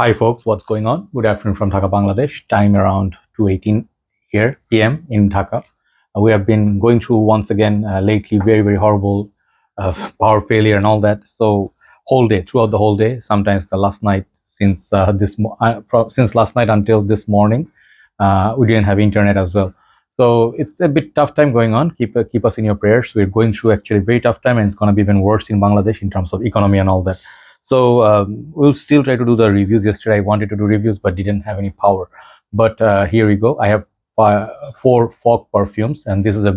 Hi folks, what's going on? Good afternoon from Dhaka, Bangladesh. Time around 2:18 here PM in Dhaka. We have been going through once again lately very horrible power failure and all that. So whole day, throughout the whole day, sometimes the last night since since last night until this morning, we didn't have internet as well. So it's a bit tough time going on. Keep us in your prayers. We're going through actually very tough time, and it's going to be even worse in Bangladesh in terms of economy and all that. So we'll still try to do the reviews. Yesterday I wanted to do reviews but didn't have any power. But here we go. I have 4 Fogg perfumes, and this is a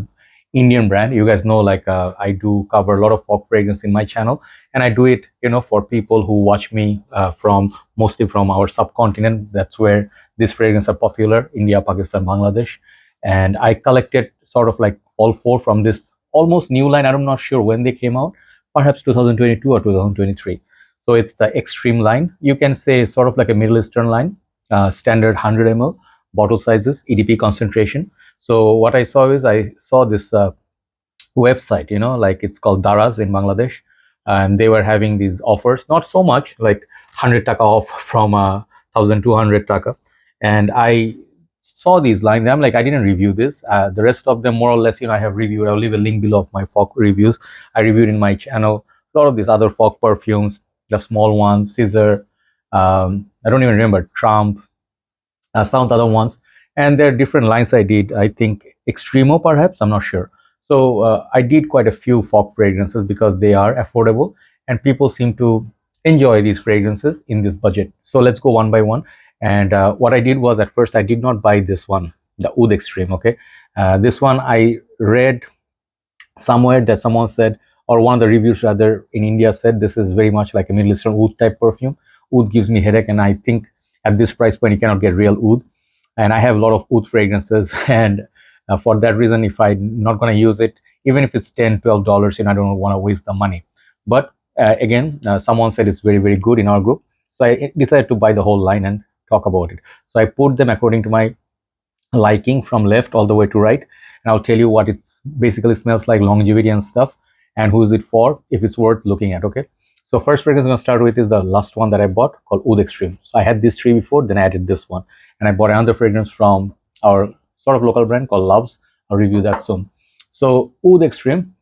Indian brand. You guys know, like I do cover a lot of Fogg fragrance in my channel, and I do it, for people who watch me from mostly from our subcontinent. That's where these fragrances are popular: India, Pakistan, Bangladesh. And I collected sort of like all 4 from this almost new line. I'm not sure when they came out, perhaps 2022 or 2023. So it's the Extreme line. You can say sort of like a Middle Eastern line, standard 100 ml bottle sizes, EDP concentration. So what I saw is I saw this website, like it's called Daraz in Bangladesh, and they were having these offers, not so much, like 100 taka off from 1200 taka. And I saw these lines. I'm like, I didn't review this. The rest of them, more or less, I have reviewed. I'll leave a link below of my Fogg reviews. I reviewed in my channel a lot of these other Fogg perfumes, the small ones, Caesar, I don't even remember, Trump, some other ones. And there are different lines I did. I think Extremo, perhaps, I'm not sure. So I did quite a few Fogg fragrances because they are affordable and people seem to enjoy these fragrances in this budget. So let's go one by one. And what I did was, at first I did not buy this one, the Oud Extreme. Okay, this one I read somewhere that someone said, or one of the reviews rather in India said, this is very much like a Middle Eastern oud type perfume. Oud gives me headache, and I think at this price point you cannot get real oud. And I have a lot of oud fragrances, and for that reason, if I'm not going to use it, even if it's $10-12, I don't want to waste the money. But again, someone said it's very good in our group, so I decided to buy the whole line and talk about it. So I put them according to my liking from left all the way to right, and I'll tell you what it basically smells like, longevity and stuff, and who is it for, if it's worth looking at. Okay, so first fragrance I'm going to start with is the last one that I bought, called Oud Extreme. So I had these 3 before, then I added this one, and I bought another fragrance from our sort of local brand called Loves. I'll review that soon. So Oud Extreme,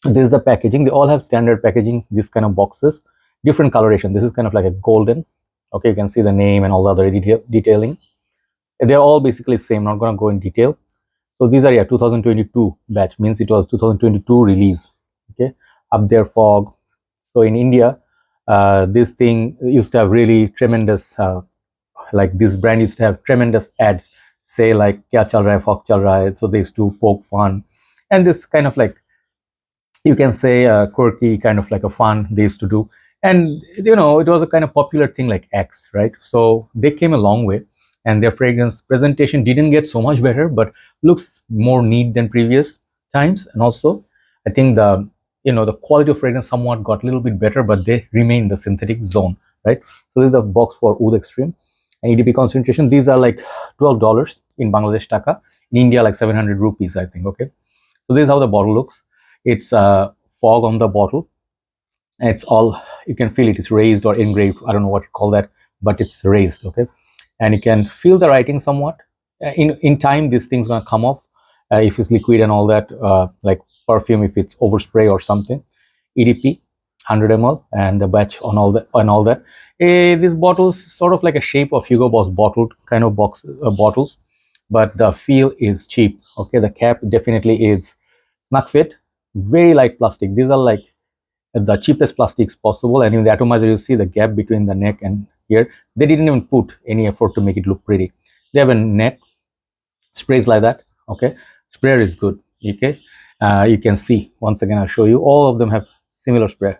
this is the packaging. They all have standard packaging, this kind of boxes, different coloration. This is kind of like a golden. Okay, you can see the name and all the other detailing. They're all basically same, not going to go in detail. So these are 2022 batch, means it was 2022 release. Okay, up there Fogg. So in India, this thing used to have really tremendous, like this brand used to have tremendous ads, say like kya chal raha hai, Fogg chal raha hai. So they used to poke fun, and this kind of like, you can say quirky kind of like a fun they used to do. And it was a kind of popular thing like X, right? So they came a long way, and their fragrance presentation didn't get so much better, but looks more neat than previous times. And also I think the quality of fragrance somewhat got a little bit better, but they remain the synthetic zone, right? So this is the box for Oud Extreme. And EDP concentration, these are like $12 in Bangladesh taka, in India like 700 rupees, I think. Okay, so this is how the bottle looks. It's Fogg on the bottle. It's all, you can feel it is raised or engraved, I don't know what you call that, but it's raised. Okay, and you can feel the writing somewhat. In time this thing's gonna come off if it's liquid and all that, like perfume if it's overspray or something. EDP 100 ml and the batch on all that. This bottle's sort of like a shape of Hugo Boss bottled kind of bottles, but the feel is cheap. Okay, the cap definitely is snug fit, very light plastic. These are like the cheapest plastics possible, and in the atomizer you see the gap between the neck and here. They didn't even put any effort to make it look pretty. They have a neck, sprays like that. Okay, sprayer is good. Okay, you can see, once again I'll show you, all of them have similar spray.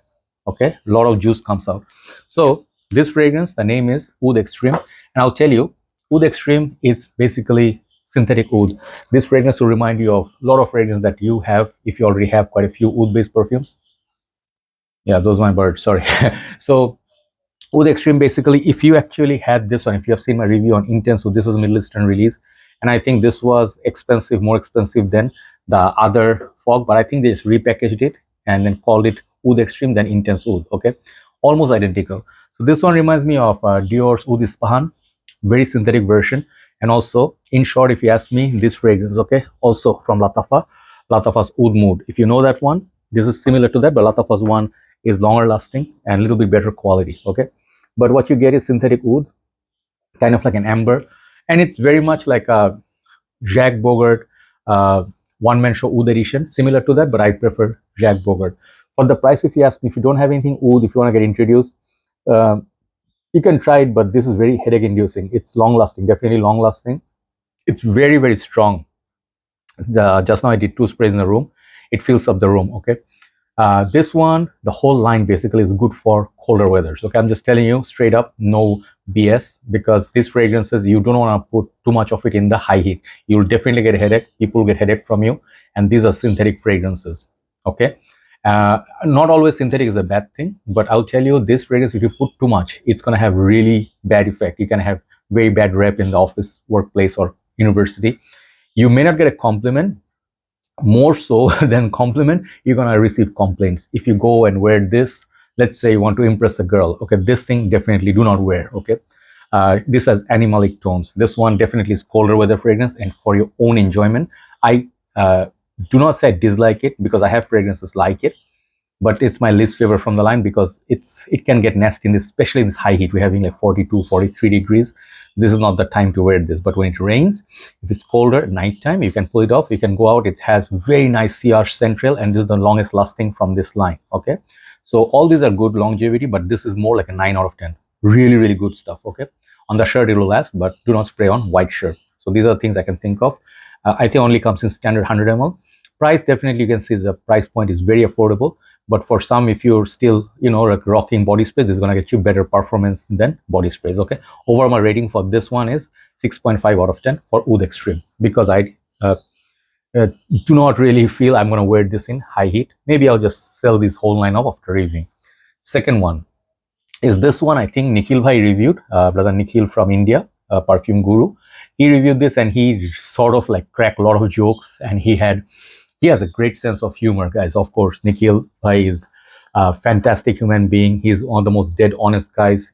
Okay, a lot of juice comes out. So this fragrance, the name is Oud Extreme, and I'll tell you, Oud Extreme is basically synthetic oud. This fragrance will remind you of a lot of fragrance that you have if you already have quite a few oud based perfumes. Yeah, those are my birds, sorry. So Oud Extreme, basically, if you actually had this one, if you have seen my review on Intense Oud, this was a Middle Eastern release, and I think this was expensive, more expensive than the other Fogg, but I think they just repackaged it and then called it Oud Extreme, then Intense Oud. Okay, almost identical. So this one reminds me of Dior's Oud Ispahan, very synthetic version. And also, in short, if you ask me, this fragrance, okay, also from Latafa, Latafa's Oud Mood. If you know that one, this is similar to that, but Latafa's one is longer lasting and a little bit better quality, okay. But what you get is synthetic oud, kind of like an amber, and it's very much like a Jack Bogart uh, one-man show oud edition, similar to that, but I prefer Jack Bogart. For the price, if you ask me, if you don't have anything oud, if you want to get introduced, uh, you can try it, but this is very headache inducing. It's long lasting, definitely long lasting. It's very, very strong. Just now I did 2 sprays in the room. It fills up the room, okay. This one, the whole line basically is good for colder weathers. Okay, I'm just telling you straight up, no BS, because these fragrances, you don't want to put too much of it in the high heat. You'll definitely get a headache. People will get headache from you, and these are synthetic fragrances. Okay, not always synthetic is a bad thing, but I'll tell you, this fragrance, if you put too much, it's gonna have really bad effect. You can have very bad rep in the office, workplace, or university. You may not get a compliment, more so than compliment, you're gonna receive complaints if you go and wear this. Let's say you want to impress a girl, okay, this thing definitely do not wear, okay. This has animalic tones. This one definitely is colder weather fragrance, and for your own enjoyment. I do not say I dislike it, because I have fragrances like it, but it's my least favorite from the line, because it can get nasty in this, especially in this high heat. We're having like 42, 43 degrees. This is not the time to wear this. But when it rains, if it's colder at nighttime, you can pull it off, you can go out. It has very nice CR central, and this is the longest lasting from this line, okay. So all these are good longevity, but this is more like a 9 out of 10. Really, really good stuff, okay. On the shirt it will last, but do not spray on white shirt. So these are the things I can think of. I think only comes in standard 100 ml. Price, definitely you can see the price point is very affordable. But for some, if you're still, like rocking body spray, this is going to get you better performance than body sprays, okay. Overall, my rating for this one is 6.5 out of 10 for Oud Extreme, because I do not really feel I'm going to wear this in high heat. Maybe I'll just sell this whole line up after reviewing. Second one is this one. I think Nikhil Bhai reviewed, brother Nikhil from India, Perfume Guru. He reviewed this, and he sort of like cracked a lot of jokes, and he has a great sense of humor, guys. Of course, Nikhil Bhai is a fantastic human being. He's one of the most dead honest guys.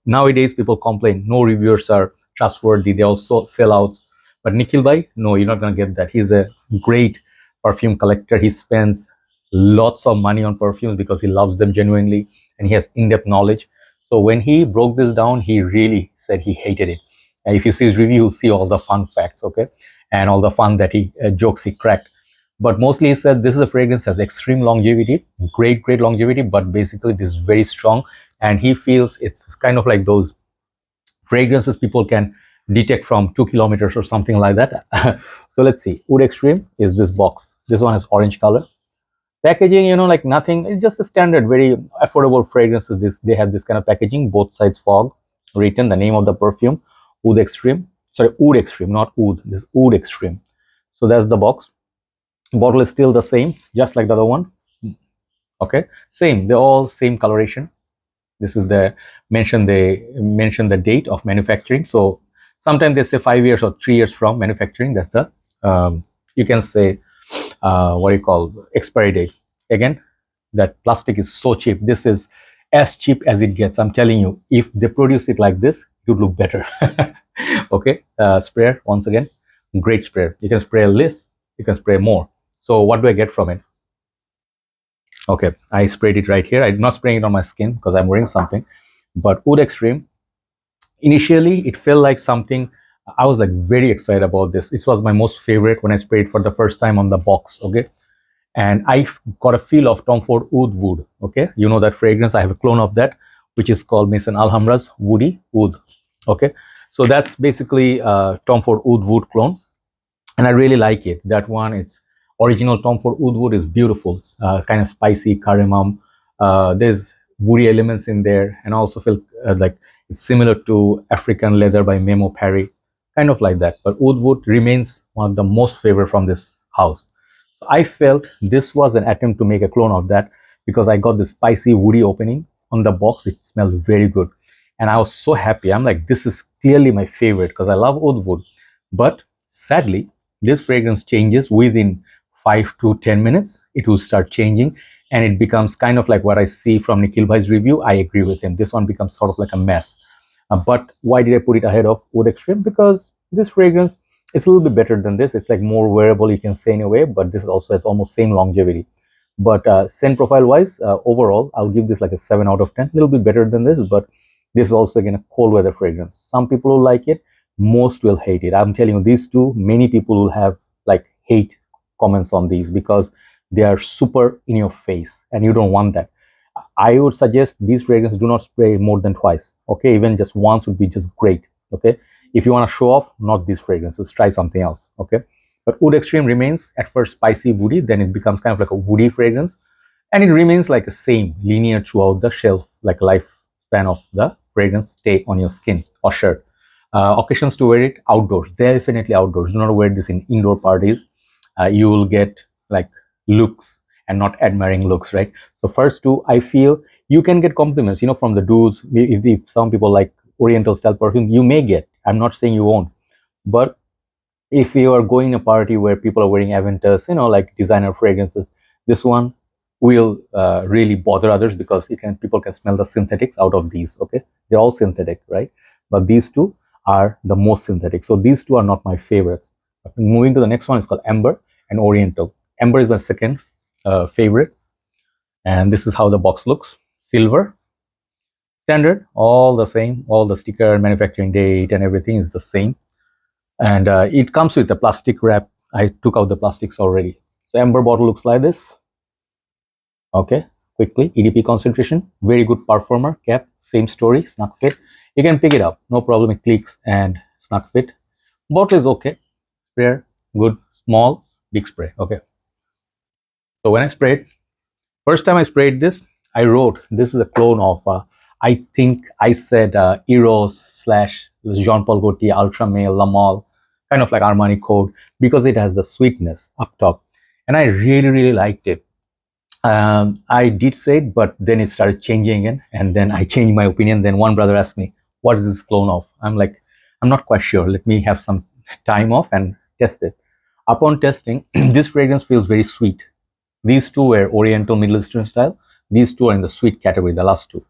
Nowadays people complain no reviewers are trustworthy, they also sellouts. But Nikhil Bhai, no, you're not gonna get that. He's a great perfume collector. He spends lots of money on perfumes because he loves them genuinely, and he has in-depth knowledge. So when he broke this down, he really said he hated it. And if you see his review, you'll see all the fun facts, okay, and all the fun that he jokes he cracked. But mostly he said this is a fragrance has extreme longevity, great longevity, but basically this is very strong, and he feels it's kind of like those fragrances people can detect from 2 kilometers or something like that. So let's see. Oud Extreme is this box. This one is orange color. Packaging, like nothing. It's just a standard, very affordable fragrances. They have this kind of packaging, both sides fog, written the name of the perfume, Oud Extreme. Sorry, Oud Extreme, not Oud. This is Oud Extreme. So that's the box. Bottle is still the same, just like the other one, okay. Same, they're all same coloration. This is they mention the date of manufacturing. So sometimes they say 5 years or 3 years from manufacturing. That's the you can say what you call expiry date. Again, that plastic is so cheap. This is as cheap as it gets. I'm telling you, if they produce it like this, it would look better. Okay. Sprayer, once again, great sprayer. You can spray less, you can spray more. So what do I get from it? Okay, I sprayed it right here. I'm not spraying it on my skin because I'm wearing something. But Oud Extreme, initially it felt like something. I was like very excited about this. It was my most favorite when I sprayed for the first time on the box, okay. And I got a feel of Tom Ford Oud Wood, okay. You know that fragrance, I have a clone of that, which is called Mason Alhamra's Woody Oud, okay. So that's basically Tom Ford Oud Wood clone, and I really like it. That one, it's original Tom Ford Oud Wood is beautiful, kind of spicy cardamom. There's woody elements in there, and I also feel like it's similar to African Leather by Memo Perry, kind of like that. But Oud Wood remains one of the most favorite from this house. So I felt this was an attempt to make a clone of that, because I got the spicy woody opening on the box. It smelled very good, and I was so happy. I'm like, this is clearly my favorite because I love Oud Wood. But sadly, this fragrance changes within 5 to 10 minutes. It will start changing, and it becomes kind of like what I see from Nikhil Bhai's review. I agree with him. This one becomes sort of like a mess. But why did I put it ahead of Oud Extreme? Because this fragrance is a little bit better than this. It's like more wearable, you can say, in a way, but this also has almost same longevity. But scent profile wise, overall, I'll give this like a 7 out of 10. A little bit better than this, but this is also again a cold weather fragrance. Some people will like it, most will hate it. I'm telling you, these two, many people will have like hate comments on these because they are super in your face and you don't want that. I would suggest these fragrances do not spray more than twice. Okay, even just once would be just great. Okay, if you want to show off, not these fragrances, try something else. Okay, but Oud Extreme remains at first spicy, woody, then it becomes kind of like a woody fragrance, and it remains like the same linear throughout the shelf, like lifespan of the fragrance stay on your skin or shirt. Occasions to wear it outdoors, definitely outdoors. Do not wear this in indoor parties. You will get like looks and not admiring looks, right? So first two, I feel you can get compliments, from the dudes. If some people like Oriental style perfume, you may get. I'm not saying you won't, but if you are going to a party where people are wearing Aventus, like designer fragrances, this one will really bother others because people can smell the synthetics out of these. Okay, they're all synthetic, right? But these two are the most synthetic. So these two are not my favorites. Moving to the next one is called Amber and Oriental. Amber is my second favorite, and this is how the box looks. Silver, standard, all the same. All the sticker, manufacturing date, and everything is the same. And it comes with a plastic wrap. I took out the plastics already. So Amber bottle looks like this. Okay, quickly, EDP concentration, very good performer. Cap, same story, snug fit. You can pick it up, no problem. It clicks and snug fit. Bottle is okay. Sprayer, good, small, big spray. Okay. So when I sprayed, first time I sprayed this, I wrote this is a clone of I think I said Eros slash Jean Paul Gaultier, Ultra Male, La Male, kind of like Armani Code, because it has the sweetness up top, and I really really liked it. I did say it, but then it started changing again, and then I changed my opinion. Then one brother asked me, "What is this clone of?" I'm like, "I'm not quite sure. Let me have some time off and test it." Upon testing, this fragrance feels very sweet. These two were Oriental Middle Eastern style. These two are in the sweet category, the last two.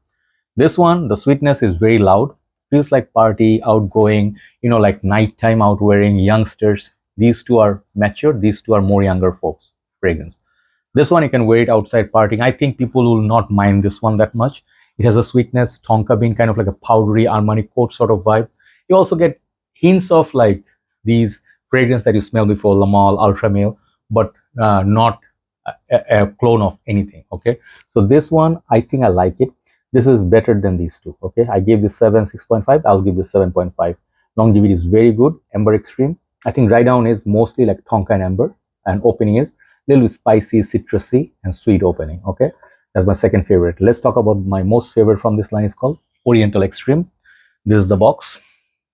This one, the sweetness is very loud, feels like party, outgoing, like nighttime out wearing youngsters. These two are mature, these two are more younger folks fragrance. This one you can wear it outside partying. I think people will not mind this one that much. It has a sweetness, tonka bean, kind of like a powdery Armani coat sort of vibe. You also get hints of like these fragrance that you smell before, La Male, Ultra Male, but not a clone of anything. Okay, so this one I think I like it. This is better than these two. Okay, I gave this 6.5. I'll give this 7.5. Longevity is very good. Amber Extreme, I think dry down is mostly like tonka and amber, and opening is a little bit spicy, citrusy, and sweet opening. Okay, that's my second favorite. Let's talk about my most favorite from this line. Is called Oriental Extreme. This is the box.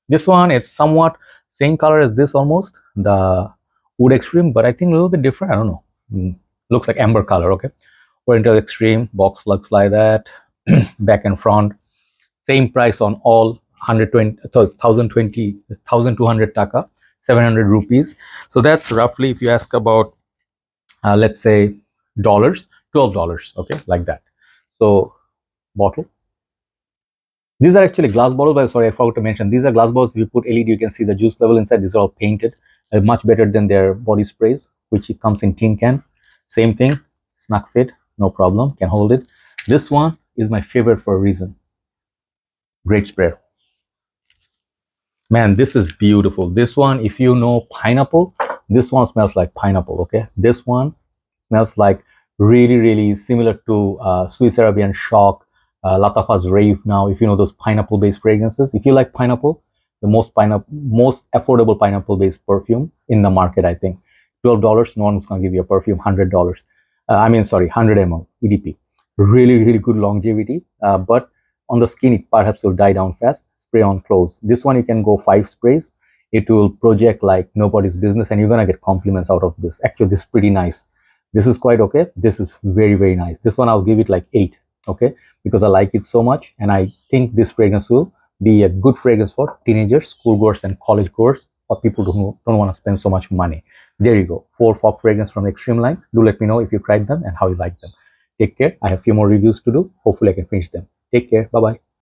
This one is somewhat same color as this, almost the Oud Extreme, but I think a little bit different. I don't know. Looks like amber color. Okay, Oriental Extreme box looks like that. Back and front, same price on all. 120, 1020, 1200 taka, 700 rupees. So that's roughly, if you ask about let's say dollars, $12. Okay, like that. So bottle, these are actually glass bottles, but sorry, I forgot to mention, these are glass bottles. If you put LED, you can see the juice level inside. These are all painted, much better than their body sprays, which it comes in tin can. Same thing, snug fit, no problem, can hold it. This one is my favorite for a reason. Great sprayer. Man, this is beautiful. This one, if you know pineapple, this one smells like pineapple. Okay, this one smells like really really similar to Swiss Arabian Shock, Latafa's Rave. Now if you know those pineapple based fragrances, if you like pineapple, the most affordable pineapple based perfume in the market, I think. $12, no one's gonna give you a perfume. $100, I mean sorry, 100 ml EDP. Really really good longevity, but on the skin it perhaps will die down fast. Spray on clothes. This one you can go 5 sprays. It will project like nobody's business, and you're gonna get compliments out of this. Actually, this is pretty nice. This is quite okay. This is very very nice. This one I'll give it like 8. Okay, because I like it so much, and I think this fragrance will be a good fragrance for teenagers, schoolgoers, and college goers, or people who don't want to spend so much money. There you go. 4 Fogg fragrance from the Extreme line. Do let me know if you tried them and how you like them. Take care. I have few more reviews to do. Hopefully I can finish them. Take care. Bye bye.